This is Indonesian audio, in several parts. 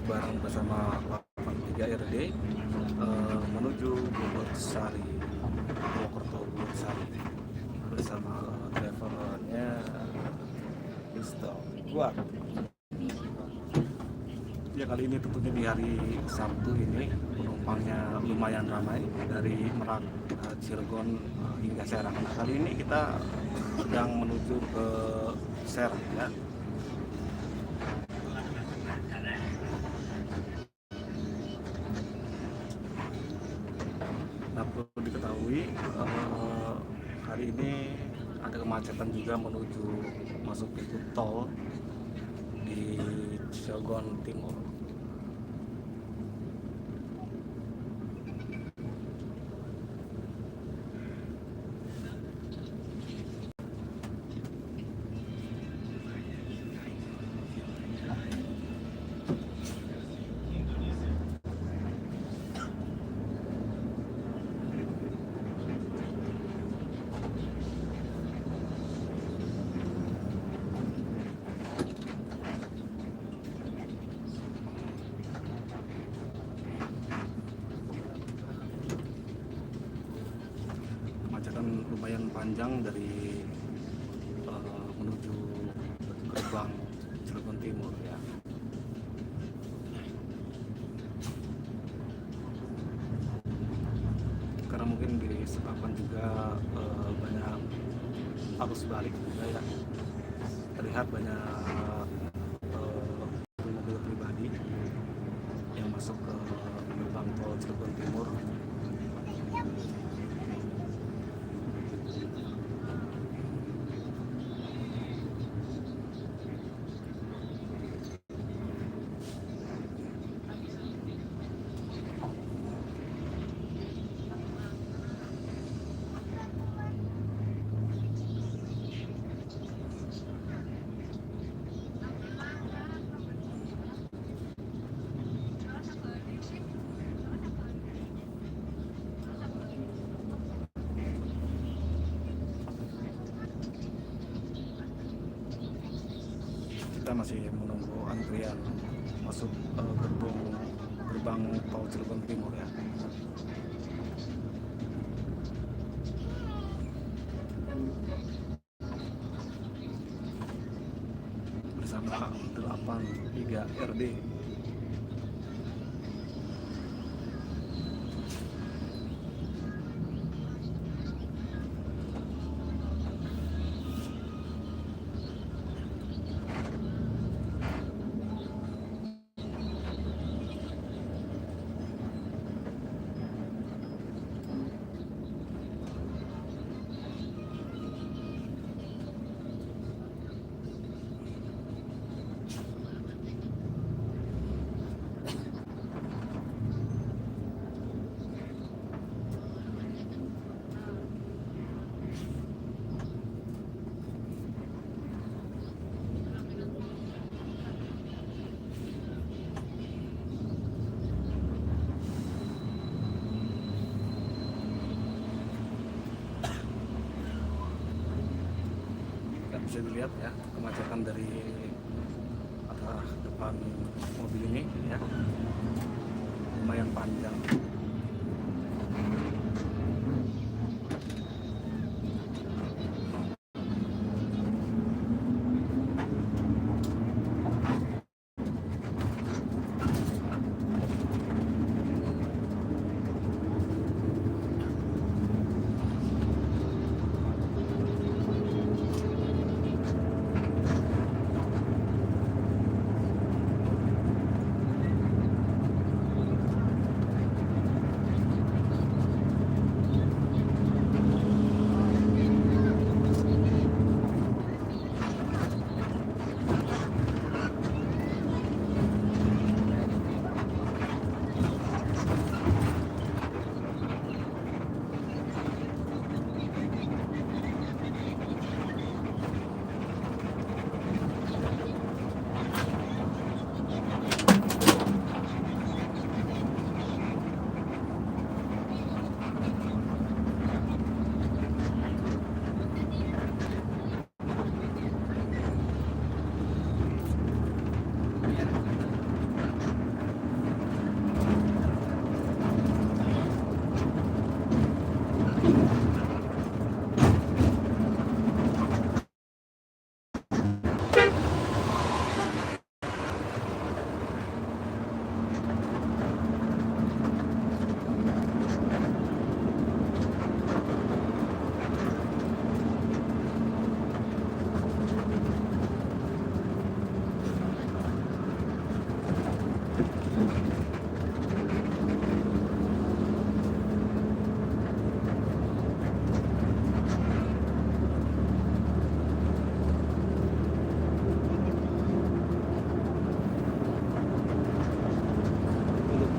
bareng bersama 83 RD menuju Bogor Sari, Purwokerto Bogor Sari bersama drivernya Gusto. Kuat. Ya, kali ini tentunya di hari Sabtu ini penumpangnya lumayan ramai dari Merak, Cilegon hingga Serang. Nah, kali ini kita sedang menuju ke Serang ya. Nah, perlu diketahui hari ini ada kemacetan juga menuju masuk pintu tol di Cilegon Timur. Kemacetan lumayan panjang dari menuju gerbang Cilegon Timur ya. Karena mungkin disebabkan juga banyak arus balik juga ya. Terlihat banyak mobil pribadi yang masuk ke gerbang tol Cilegon Timur. Kita masih menunggu antrian masuk gerbang tol Cilegon Timur ya. Bersama 83 RD. Bisa dilihat ya kemacetan dari arah depan mobil ini ya, lumayan panjang. Untuk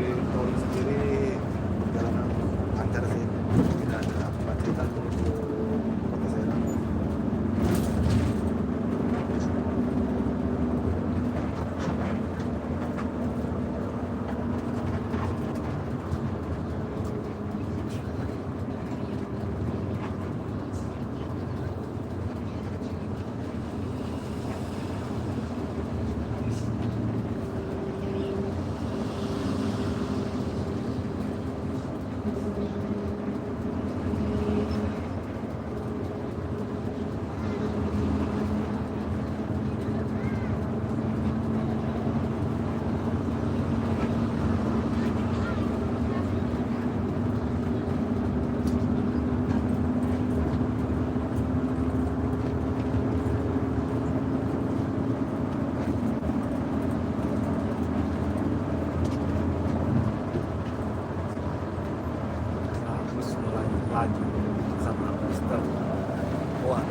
di tol sendiri perjalanan lancar sih, tidak ada kemacetan menuju kota Serang. Nah, terus mulai laju sama Mister Wah.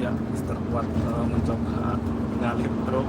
Ya, Mister Kuat mencoba ngalih truk.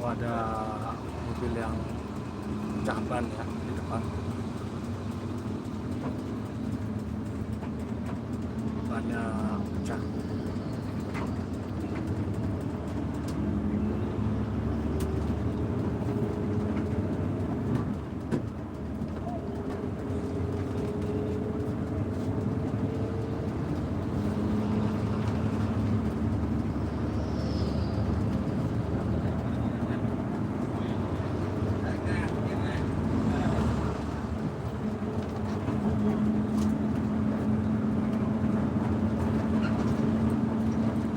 ada mobil yang pecah ban ya di depan. Bannya pecah.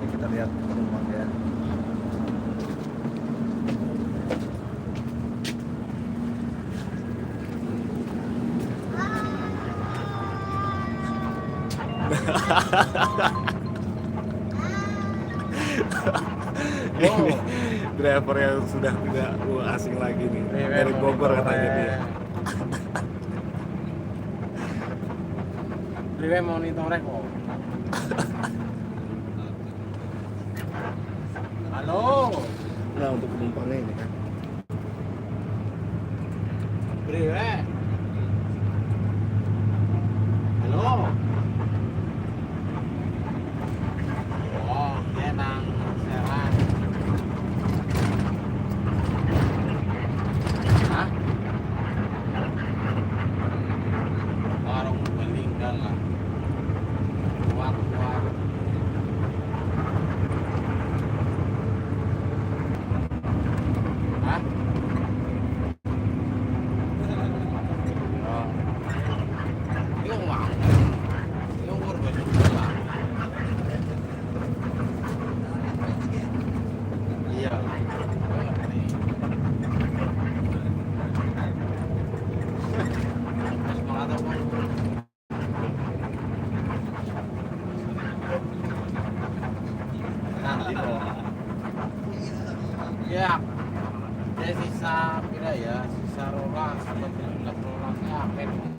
Ini kita lihat penumpang ya. Ini driver yang sudah tidak asing lagi nih, dari Bogor katanya dia. Priwe monitor kok. Halo. Nah, untuk penumpangnya ini kan. Priwe. Halo. Oh, dia nang Serang. Hah? Warung meninggal lah. Kuat. Hah? Oh. Ini uang. Ini umur meninggal lah. Iya. Semangat apa? Nanti dong. Ya, sisa pira ya, sisa rolas atau 17 rolasnya akhir.